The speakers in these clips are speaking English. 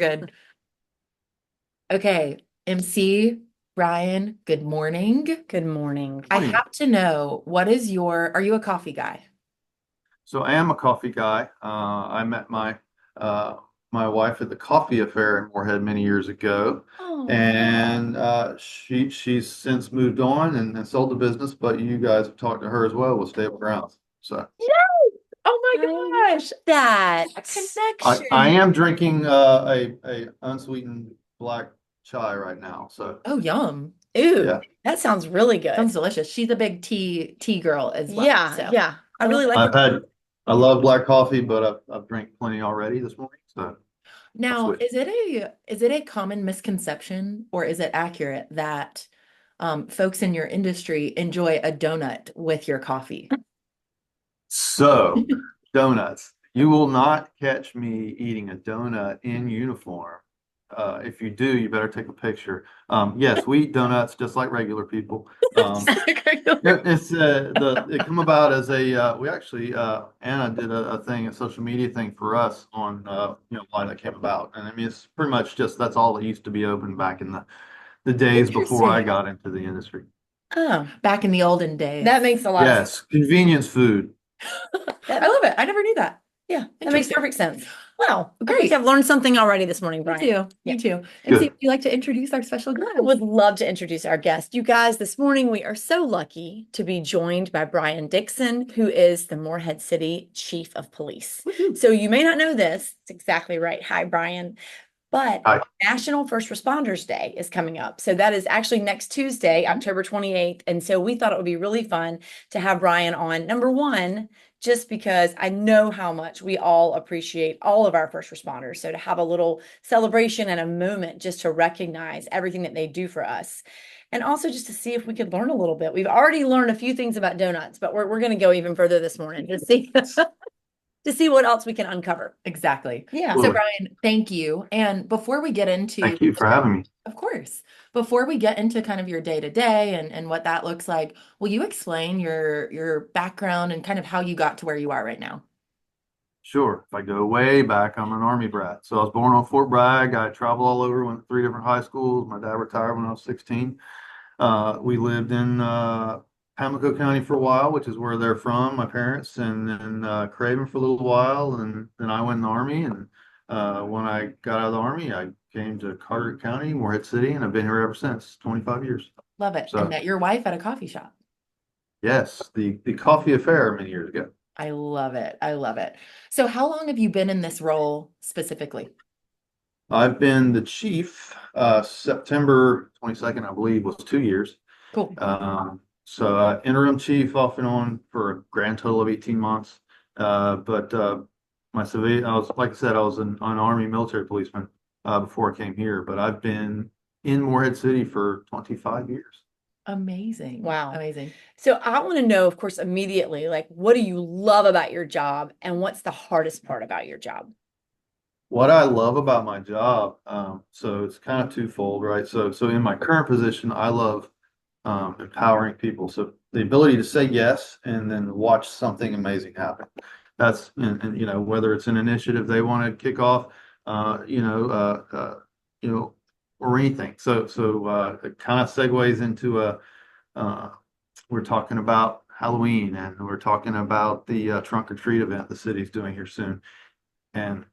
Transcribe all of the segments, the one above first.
good. Okay, MC Bryan, good morning. Good morning. I Morning. have to know, are you a coffee guy? So I am a coffee guy. I met uh, my wife at the Coffee Affair in Morehead many years ago, Oh, and she's since moved on and sold the business. But you guys have talked to her as well with Stable Grounds. So Yes! Oh I my love gosh, that. a I connection. am drinking a unsweetened black chai right now. So Oh, yum. Ooh, yeah, that sounds really good. Sounds delicious. She's a big tea girl as well. Yeah, So yeah. I I love really it. like I've the had I love black coffee, but I've drank plenty already this morning. So I've Now, switched. is it a common misconception or is it accurate that folks in your industry enjoy a donut with your coffee? So, donuts. You will not catch me eating a donut in uniform. If you do, you better take a picture. Yes, we eat donuts just like regular people. Just like regular. It come about as a we actually Anna did a thing, a social media thing for us on why that came about. And I mean it's pretty much just that's all that used to be open back in the days before I Interesting. got into the industry. Oh, Back in the olden that days. makes a lot of sense. Yes, convenience food. I That, love it. I never knew that. yeah, that makes Interesting. perfect sense. Well, I think Great. I've learned something already this morning, Me Brian. too. Yeah. Me too. MC, would Good. you like to introduce our special guest? I would love to introduce our guest. You guys, this morning we are so lucky to be joined by Bryan Dixon, who is the Morehead City Chief of Police. Woohoo. So you may not know this. It's exactly right. Hi, Brian. But Hi. National First Responders Day is coming up. So that is actually next Tuesday, October 28th. And so we thought it would be really fun to have Brian on. Number one, just because I know how much we all appreciate all of our first responders. So to have a little celebration and a moment just to recognize everything that they do for us. And also just to see if we could learn a little bit. We've already learned a few things about donuts, but we're going to go even further this morning to see to see what else we can uncover. Exactly. Yeah. So, Absolutely. Brian, thank you. And before we get into, Thank you for having me. of course, before we get into kind of your day to day and what that looks like, will you explain your background and kind of how you got to where you are right now? Sure. If I go way back, I'm an Army brat. So I was born on Fort Bragg. I traveled all over, went to three different high schools. My dad retired when I was 16. We lived in Pamlico County for a while, which is where they're from, my parents, and then Craven for a little while. And then I went in the Army. And when I got out of the Army, I came to Carteret County, Morehead City, and I've been here ever since, 25 years. Love it. And So, met your wife at a coffee shop. yes, the coffee affair many years ago. I love it. I love it. So, how long have you been in this role specifically? I've been the chief, September 22nd, I believe, was 2 years. Cool. Interim chief off and on for a grand total of 18 months. But my civilian, I was, like I said, I was an Army military policeman before I came here, but I've been in Morehead City for 25 years. Amazing. Wow. Amazing. So I want to know, of course, immediately, like, what do you love about your job and what's the hardest part about your job? What I love about my job, so it's kind of twofold, right? So in my current position, I love empowering people. So the ability to say yes and then watch something amazing happen. And whether it's an initiative they want to kick off, uh, you know, uh, uh, you know, or anything. So it kind of segues into uh, we're talking about Halloween and we're talking about the trunk or treat event the city's doing here soon. And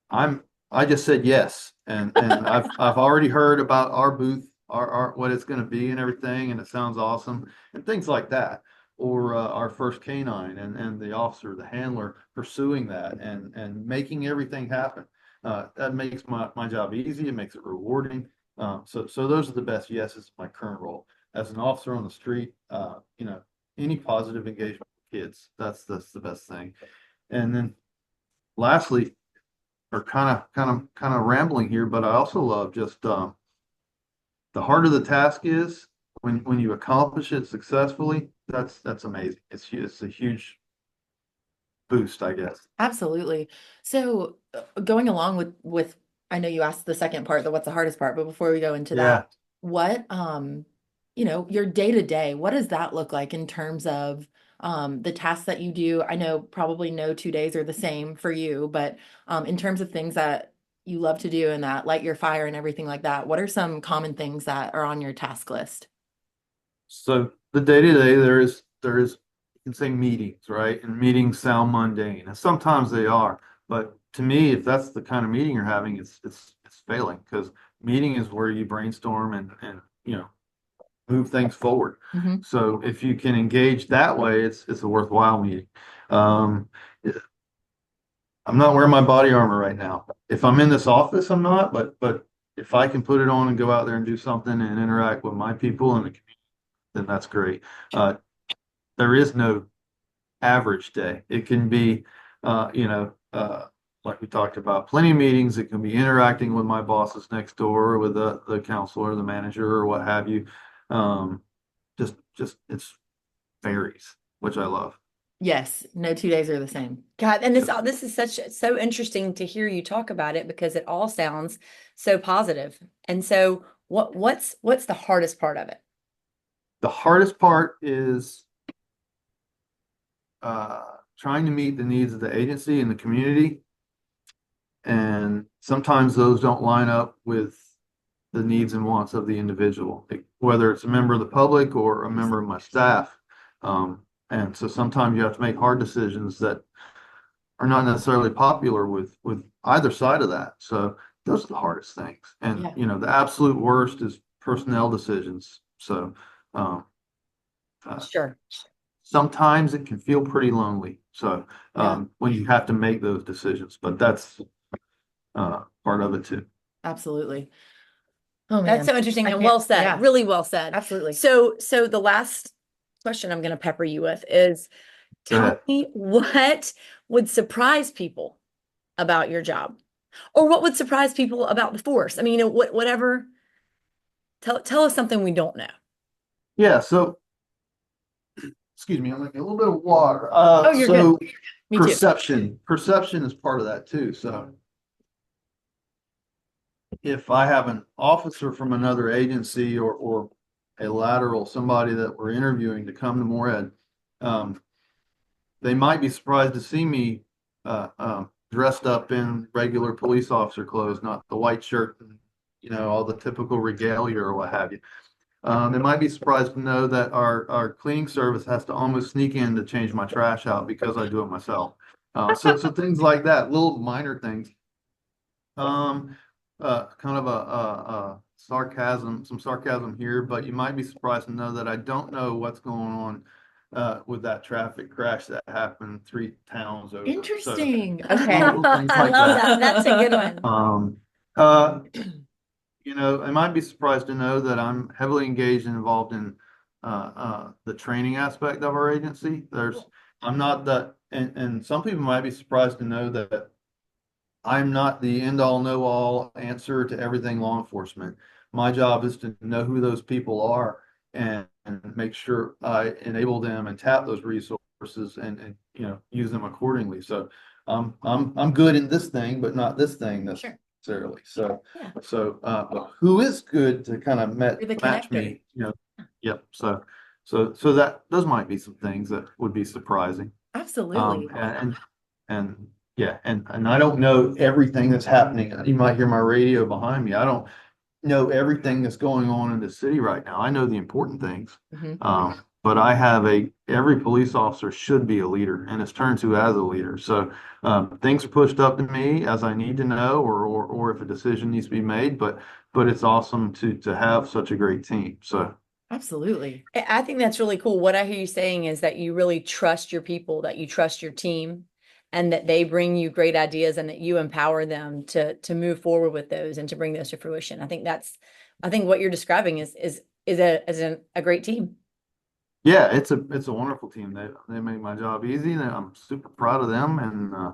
I'm I just said yes, and I've already heard about our booth, our what it's going to be and everything, and it sounds awesome and things like that. Or our first canine and the officer, the handler pursuing that and making everything happen. That makes my job easy. It makes it rewarding. So those are the best yeses in my current role as an officer on the street. Any positive engagement with kids, that's the best thing. And then lastly are kind of rambling here, but I also love just the harder the task is when you accomplish it successfully, that's amazing. It's a huge boost, I guess. Absolutely. So, going along with I know you asked the second part, the what's the hardest part, but before we go into that, Yeah. what your day to day, what does that look like in terms of the tasks that you do? I know probably no 2 days are the same for you, but in terms of things that you love to do and that light your fire and everything like that, what are some common things that are on your task list? So the day to day, there is you can say meetings, right? And meetings sound mundane, and sometimes they are. But to me, if that's the kind of meeting you're having, it's failing because meeting is where you brainstorm and move things forward. Hmm. So if you can engage that way, it's a worthwhile meeting. Um, I'm not wearing my body armor right now. If I'm in this office, I'm not, but if I can put it on and go out there and do something and interact with my people and the community, then that's great. Uh, there is no average day. It can be, like we talked about, plenty of meetings. It can be interacting with my bosses next door, or with the counselor, the manager, or what have you. Um, just it's varies, which I love. Yes, no 2 days are the same. God, and this is so interesting to hear you talk about it because it all sounds so positive. And so what's the hardest part of it? The hardest part is trying to meet the needs of the agency and the community. And sometimes those don't line up with the needs and wants of the individual, whether it's a member of the public or a member of my staff. And so sometimes you have to make hard decisions that are not necessarily popular with either side of that. So those are the hardest things. And Yeah. the absolute worst is personnel decisions. So um, uh, Sure. sometimes it can feel pretty lonely. So Yeah, when you have to make those decisions, but that's part of it too. absolutely. Oh That's man. so interesting I and can't, well said. yeah, Really well said. absolutely. So the last question I'm going to pepper you with is Go tell ahead. me what would surprise people about your job or what would surprise people about the force? I mean, whatever, tell us something we don't know. Yeah. So excuse me, I'm gonna get a little bit of water. Oh, you're good. So Me too. perception is part of that too. So if I have an officer from another agency or a lateral, somebody that we're interviewing to come to Morehead, um, they might be surprised to see me dressed up in regular police officer clothes, not the white shirt and all the typical regalia or what have you. They might be surprised to know that our cleaning service has to almost sneak in to change my trash out because I do it myself. So things like that, little minor things. Um, kind of some sarcasm here, but you might be surprised to know that I don't know what's going on with that traffic crash that happened 3 towns over. So Interesting. Okay. little things I like love that. that. That's a good one. Uh, I might be surprised to know that I'm heavily engaged and involved in the training aspect of our agency. I'm not that, and some people might be surprised to know that I'm not the end all know all answer to everything law enforcement. My job is to know who those people are and make sure I enable them and tap those resources and use them accordingly. So I'm good in this thing, but not this thing Sure. necessarily. So Yeah. but who is good to kind of You're the match connector. me, yep. So that those might be some things that would be surprising. Absolutely. And yeah, and I don't know everything that's happening. You might hear my radio behind me. I don't know everything that's going on in the city right now. I know the important things. Hmm. But every police officer should be a leader and is turned to as a leader. So things are pushed up to me as I need to know, or if a decision needs to be made. But it's awesome to have such a great team. So Absolutely. I think that's really cool. What I hear you saying is that you really trust your people, that you trust your team, and that they bring you great ideas and that you empower them to move forward with those and to bring those to fruition. I think what you're describing is a great team. yeah, it's a wonderful team. They make my job easy, and I'm super proud of them. And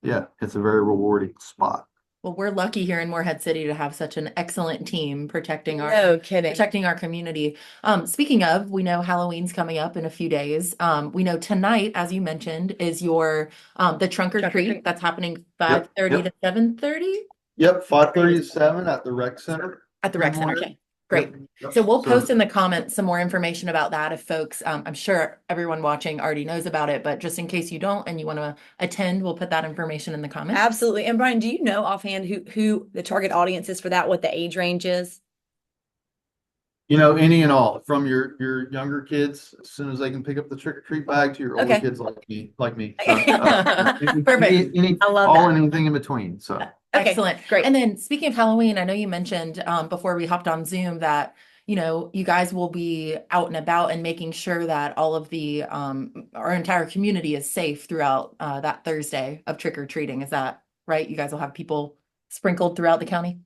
yeah, it's a very rewarding spot. Well, we're lucky here in Morehead City to have such an excellent team No kidding. protecting our community. Speaking of, we know Halloween's coming up in a few days. We know tonight, as you mentioned, is your the trunk or Trunk or treat treat. that's happening Yep, 5:30 yep, to 7:30 yep. 5:30 to 7 at the rec center at the here in rec center. Morehead. Okay. Great. Yep. So we'll So post in the comments some more information about that if folks, I'm sure everyone watching already knows about it, but just in case you don't and you want to attend, we'll put that information in the comments. Absolutely. And Bryan, do you know offhand who the target audience is for that, what the age range is? any and all, from your younger kids, as soon as they can pick up the trick or treat bag, to your older Okay. kids like me. So, Perfect. I love all that. and anything in between. So Okay, Excellent. great. And then speaking of Halloween, I know you mentioned before we hopped on Zoom that, you guys will be out and about and making sure that all of the our entire community is safe throughout that Thursday of trick or treating. Is that right? You guys will have people sprinkled throughout the county?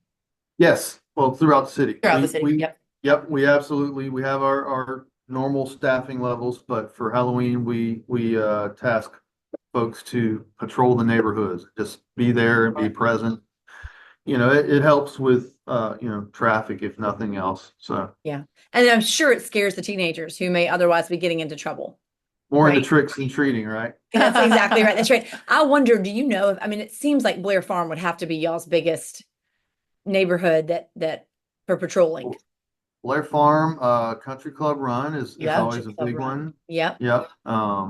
yes, well, throughout the city. Throughout the city. Yep. Yep, we absolutely, we have our normal staffing levels, but for Halloween, we task folks to patrol the neighborhoods, just be there and be present. It helps with traffic if nothing else. So Yeah. And I'm sure it scares the teenagers who may otherwise be getting into trouble. more into Right. tricks than treating, right? That's exactly right. That's right. I wonder, do you know if, I mean, it seems like Blair Farm would have to be y'all's biggest neighborhood that for patrolling. Blair Farm, Country Club Run is Yeah, always a Club big Run. one. Yep. Yep.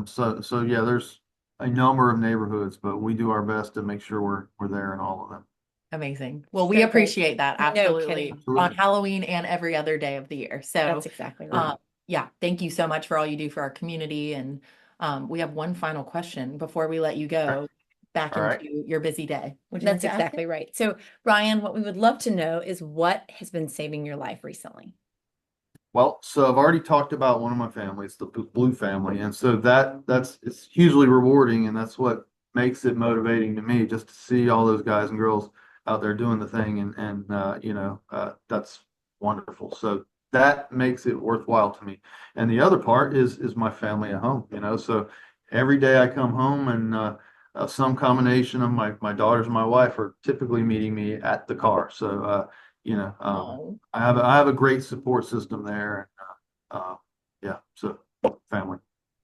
So yeah, there's a number of neighborhoods, but we do our best to make sure we're there in all of them. Amazing. Well, we So great. appreciate that. No Absolutely. kidding. On Absolutely. Halloween and every other day of the year. So That's exactly right. yeah, thank you so much for all you do for our community. And we have one final question before we let you go back All right. into your busy day. Would you That's like to ask exactly right. So, Bryan, what we would love to know is what has been saving your life recently? Well, so I've already talked about one of my families, the Blue family, and so it's hugely rewarding, and that's what makes it motivating to me, just to see all those guys and girls out there doing the thing, and that's wonderful. So that makes it worthwhile to me. And the other part is my family at home, So every day I come home, and some combination of my daughters and my wife are typically meeting me at the car. So Oh, I have a great support system there. Yeah, so family.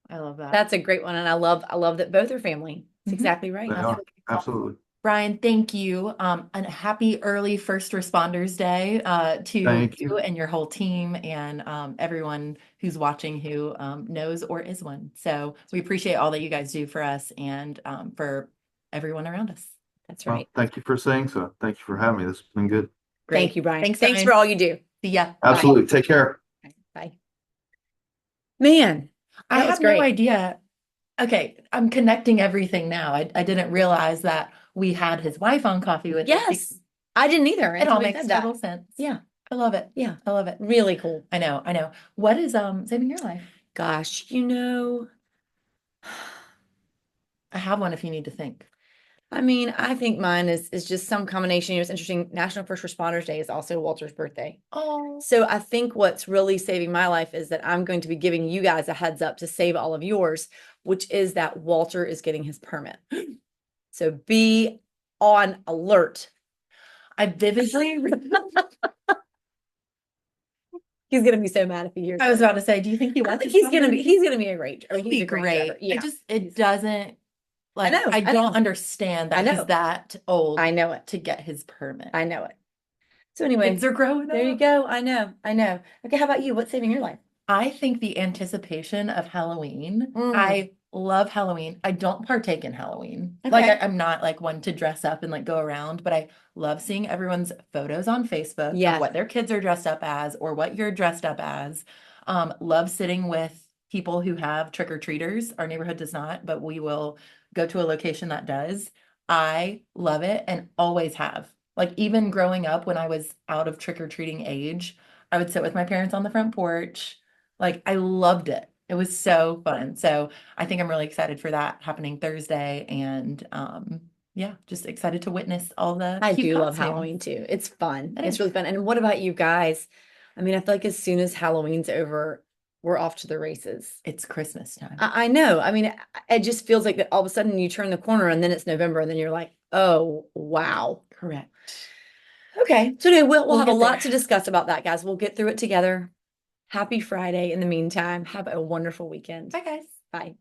I love that. That's a great one. And I love that both are family. That's Mhm. exactly right. They are, absolutely. Brian, thank you. And a happy early First Responders Day to Thank you you. and your whole team and everyone who's watching who knows or is one. So we appreciate all that you guys do for us and for everyone around us. That's Well, right. thank you for saying so. Thank you for having me. This has been good. Great. Thank you, Bryan. Thanks, Thanks Brian. for all you do. See ya. Absolutely. Take care. Bye. Man, I that was had no great. idea. Okay, I'm connecting everything now. I didn't realize that we had his wife on Coffee with Us. Yes. I didn't either. It until all we makes said that. total sense. Yeah. I love it. Yeah. I love it. Really cool. I know, I know. What is saving your life? Gosh, I have one if you need to think. I mean, I think mine is just some combination. It's interesting. National First Responders Day is also Walter's birthday. Oh, So I think what's really saving my life is that I'm going to be giving you guys a heads up to save all of yours, which is that Walter is getting his permit. So be on alert. I vividly. He's gonna be so mad if he hears. I was this. about to say, do you think he I wants? think his he's gonna be. number? He's gonna be a great. Or He'd he's be a great great. driver. Yeah, It doesn't like know, I I don't know. understand I that know. he's that old I know it. to get his permit. I know it. So anyway, Kids are growing there you up. go. I know. I know. Okay, how about you? What's saving your life? I think the anticipation of Halloween. Mm. I love Halloween. I don't partake in Halloween. Like Okay. I'm not like one to dress up and like go around, but I love seeing everyone's photos on Facebook Yes. of what their kids are dressed up as or what you're dressed up as. Love sitting with people who have trick-or-treaters. Our neighborhood does not, but we will go to a location that does. I love it and always have. Like even growing up when I was out of trick-or-treating age, I would sit with my parents on the front porch. Like I loved it. It was so fun. So I think I'm really excited for that happening Thursday. And yeah, just excited to witness all the I cute do love costumes. Halloween too. It's fun. It It's is. really fun. And what about you guys? I mean, I feel like as soon as Halloween's over, we're off to the races. It's Christmas time. I know. I mean, it just feels like that all of a sudden you turn the corner and then it's November and then you're like, oh, wow. Correct. Okay. So anyway, we'll We'll have a get lot there. to discuss about that, guys. We'll get through it together. Happy Friday. In the meantime, have a wonderful weekend. Bye, guys. Bye.